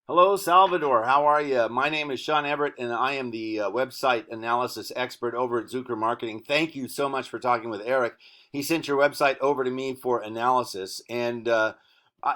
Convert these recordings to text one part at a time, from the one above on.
Hello, Salvador. How are you? My name is Sean Everett, and I am the website analysis expert over at Zucker Marketing. Thank you so much for talking with Eric. He sent your website over to me for analysis, and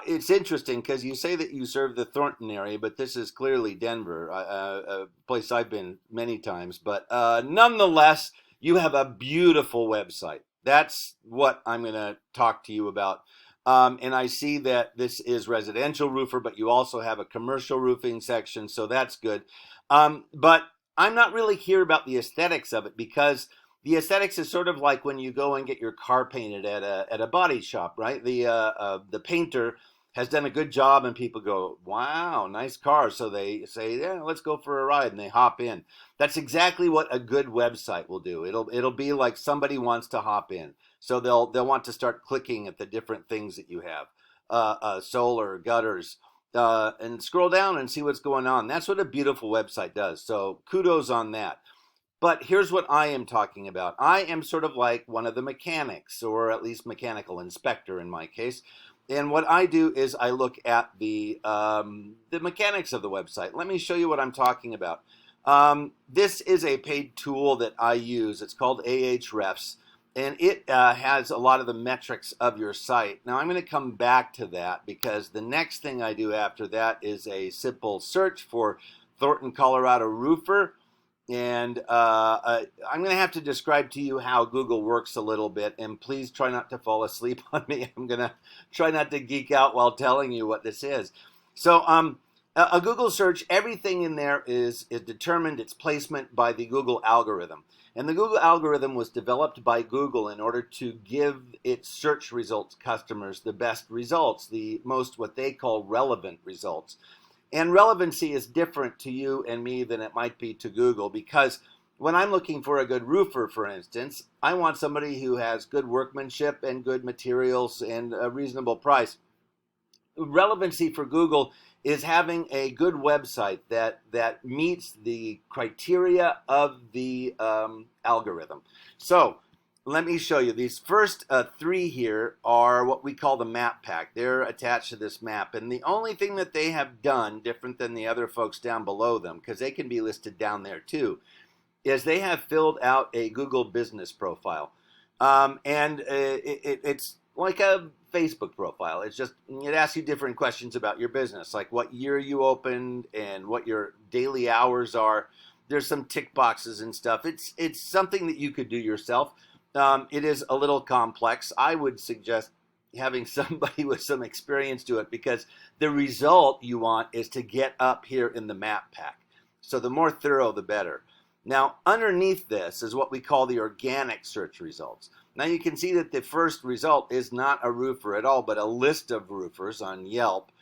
it's interesting because you say that you serve the Thornton area, but this is clearly Denver, a place I've been many times. But nonetheless, you have a beautiful website. That's what I'm going to talk to you about. And I see that this is residential roofer, but you also have a commercial roofing section, so that's good. But I'm not really here about the aesthetics of it because the aesthetics is sort of like when you go and get your car painted at a body shop, right? The painter has done a good job, and people go, "Wow, nice car." So they say, "Yeah, let's go for a ride," and they hop in. That's exactly what a good website will do. It'll be like somebody wants to hop in. So they'll want to start clicking at the different things that you have, solar, gutters, and scroll down and see what's going on. That's what a beautiful website does. So kudos on that. But here's what I am talking about. I am sort of like one of the mechanics, or at least mechanical inspector in my case. And what I do is I look at the mechanics of the website. Let me show you what I'm talking about. This is a paid tool that I use. It's called Ahrefs, and it has a lot of the metrics of your site. Now I'm going to come back to that because the next thing I do after that is a simple search for Thornton, Colorado roofer. And I'm going to have to describe to you how Google works a little bit, and please try not to fall asleep on me. I'm going to try not to geek out while telling you what this is. So a Google search, everything in there is determined, its placement by the Google algorithm. And the Google algorithm was developed by Google in order to give its search results customers the best results, the most what they call relevant results. And relevancy is different to you and me than it might be to Google because when I'm looking for a good roofer, for instance, I want somebody who has good workmanship and good materials and a reasonable price. Relevancy for Google is having a good website that meets the criteria of the algorithm. So let me show you. These first three here are what we call the map pack. They're attached to this map. And the only thing that they have done different than the other folks down below them, because they can be listed down there too, is they have filled out a Google business profile. It's like a Facebook profile. It's just, it asks you different questions about your business, like what year you opened and what your daily hours are. There's some tick boxes and stuff. It's something that you could do yourself. It is a little complex. I would suggest having somebody with some experience do it because the result you want is to get up here in the map pack. So the more thorough, the better. Now, underneath this is what we call the organic search results. Now you can see that the first result is not a roofer at all, but a list of roofers on Yelp.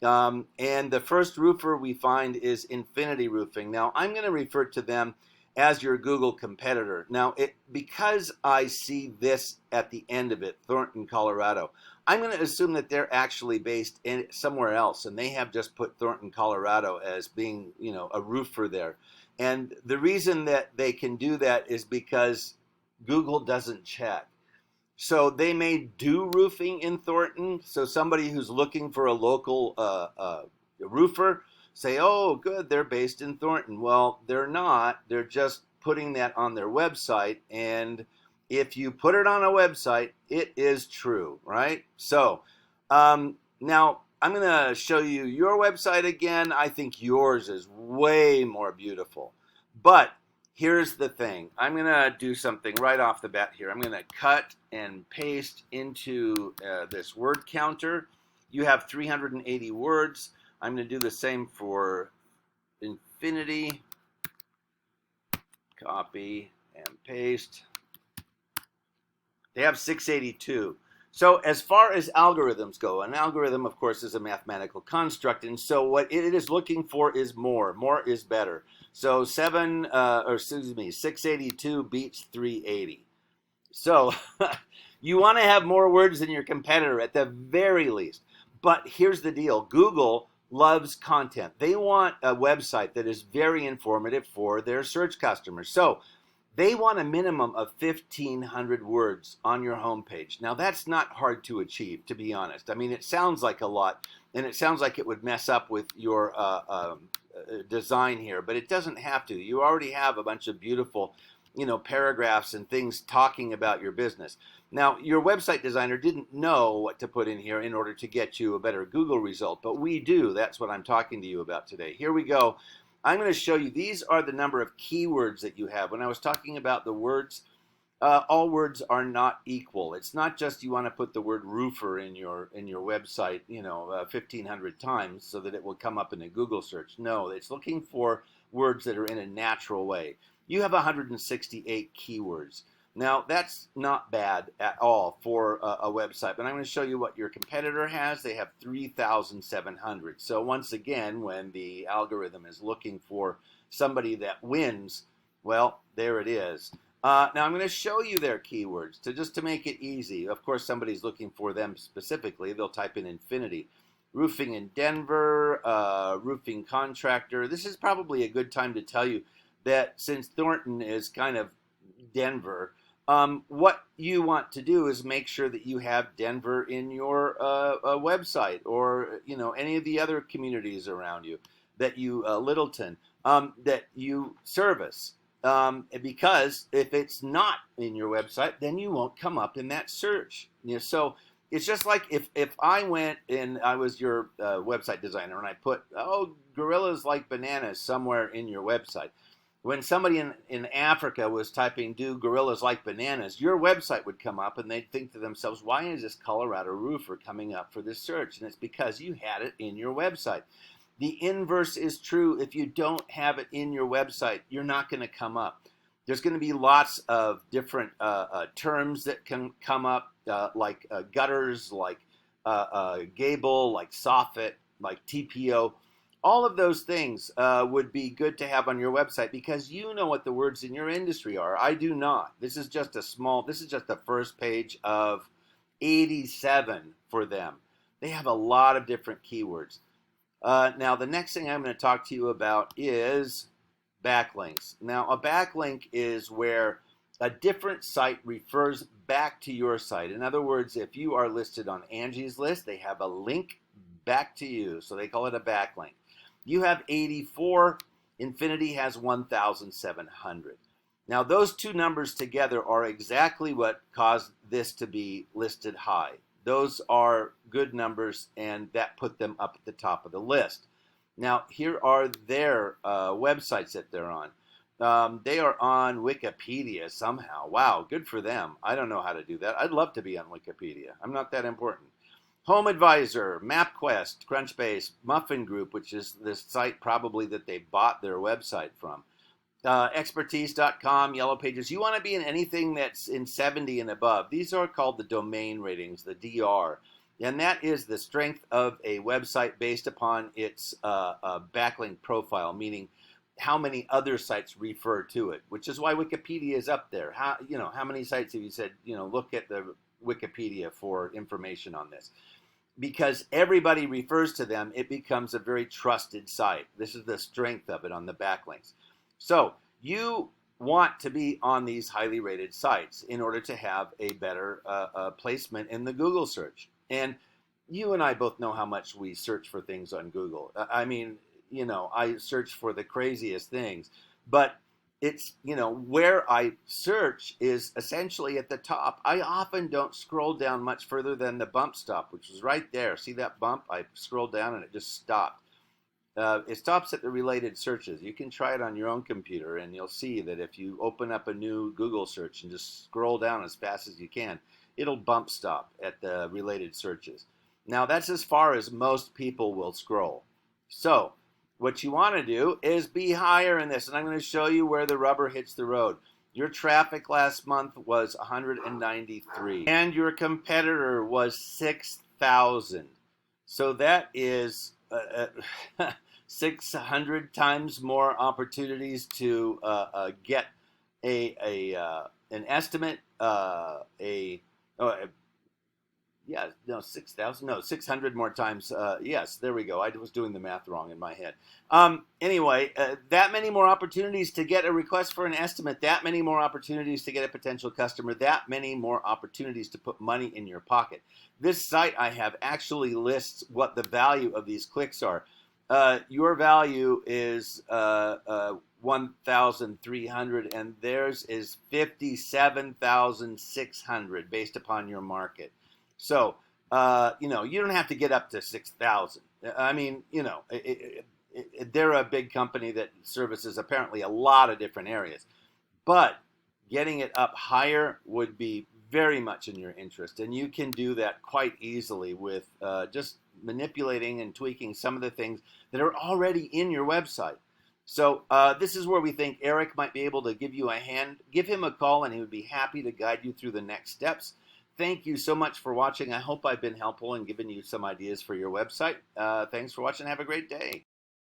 And the first roofer we find is Infinity Roofing. Now, I'm going to refer to them as your Google competitor. Now, because I see this at the end of it, Thornton, Colorado, I'm going to assume that they're actually based in somewhere else, and they have just put Thornton, Colorado as being, a roofer there. And the reason that they can do that is because Google doesn't check. So they may do roofing in Thornton. So somebody who's looking for a local roofer say, oh, good, they're based in Thornton. Well, they're not. They're just putting that on their website. And if you put it on a website, it is true, right? So now I'm going to show you your website again. I think yours is way more beautiful. But here's the thing. I'm going to do something right off the bat here. I'm going to cut and paste into this word counter. You have 380 words. I'm going to do the same for Infinity. Copy and paste. They have 682. So as far as algorithms go, an algorithm, of course, is a mathematical construct. And so what it is looking for is more. More is better. So 682 beats 380. So you want to have more words than your competitor at the very least. But here's the deal. Google loves content. They want a website that is very informative for their search customers. So they want a minimum of 1,500 words on your homepage. Now, that's not hard to achieve, to be honest. I mean, it sounds like a lot, and it sounds like it would mess up with your design here, but it doesn't have to. You already have a bunch of beautiful, paragraphs and things talking about your business. Now, your website designer didn't know what to put in here in order to get you a better Google result, but we do. That's what I'm talking to you about today. Here we go. I'm going to show you, these are the number of keywords that you have. When I was talking about the words, all words are not equal. It's not just you want to put the word roofer in your website, 1,500 times so that it will come up in a Google search. No, it's looking for words that are in a natural way. You have 168 keywords. Now, that's not bad at all for a website, but I'm going to show you what your competitor has. They have 3,700. So once again, when the algorithm is looking for somebody that wins, well, there it is. Now I'm going to show you their keywords just to make it easy. Of course, somebody's looking for them specifically. They'll type in Infinity. Roofing in Denver, roofing contractor. This is probably a good time to tell you that since Thornton is kind of Denver, what you want to do is make sure that you have Denver in your website, or any of the other communities around you that you Littleton that you service. Because if it's not in your website, then you won't come up in that search. So it's just like if I went and I was your website designer and I put, gorillas like bananas somewhere in your website. When somebody in Africa was typing, do gorillas like bananas, your website would come up and they'd think to themselves, why is this Colorado roofer coming up for this search? And it's because you had it in your website. The inverse is true. If you don't have it in your website, you're not going to come up. There's going to be lots of different terms that can come up, like gutters, like gable, like soffit, like TPO. All of those things would be good to have on your website because you know what the words in your industry are. I do not. This is just the first page of 87 for them. They have a lot of different keywords. Now, the next thing I'm going to talk to you about is backlinks. Now, a backlink is where a different site refers back to your site. In other words, if you are listed on Angie's List, they have a link back to you, so they call it a backlink. You have 84. Infinity has 1,700. Now, those two numbers together are exactly what caused this to be listed high. Those are good numbers, and that put them up at the top of the list. Now, here are their websites that they're on. They are on Wikipedia somehow. Wow, good for them. I don't know how to do that. I'd love to be on Wikipedia. I'm not that important. Home Advisor, MapQuest, Crunchbase, Muffin Group, which is the site probably that they bought their website from. Expertise.com, Yellow Pages. You want to be in anything that's in 70 and above. These are called the domain ratings, the DR. And that is the strength of a website based upon its backlink profile, meaning how many other sites refer to it, which is why Wikipedia is up there. How many sites have you said, look at the Wikipedia for information on this? Because everybody refers to them, it becomes a very trusted site. This is the strength of it on the backlinks. So you want to be on these highly rated sites in order to have a better placement in the Google search. And you and I both know how much we search for things on Google. I mean, I search for the craziest things, but it's, where I search is essentially at the top. I often don't scroll down much further than the bump stop, which is right there. See that bump? I scrolled down and it just stopped. It stops at the related searches. You can try it on your own computer, and you'll see that if you open up a new Google search and just scroll down as fast as you can, it'll bump stop at the related searches. Now, that's as far as most people will scroll. So what you want to do is be higher in this, and I'm going to show you where the rubber hits the road. Your traffic last month was 193, and your competitor was 6,000. So that is 600 times more opportunities to get an estimate, Yeah, no, 6,000, no, 600 more times. Yes, there we go. I was doing the math wrong in my head. Anyway, that many more opportunities to get a request for an estimate, that many more opportunities to get a potential customer, that many more opportunities to put money in your pocket. This site I have actually lists what the value of these clicks are. Your value is 1,300, and theirs is 57,600 based upon your market. So, you don't have to get up to 6,000. I mean, they're a big company that services apparently a lot of different areas, but getting it up higher would be very much in your interest. And you can do that quite easily with just manipulating and tweaking some of the things that are already in your website. So this is where we think Eric might be able to give you a hand. Give him a call and he would be happy to guide you through the next steps. Thank you so much for watching. I hope I've been helpful and given you some ideas for your website. Thanks for watching. Have a great day.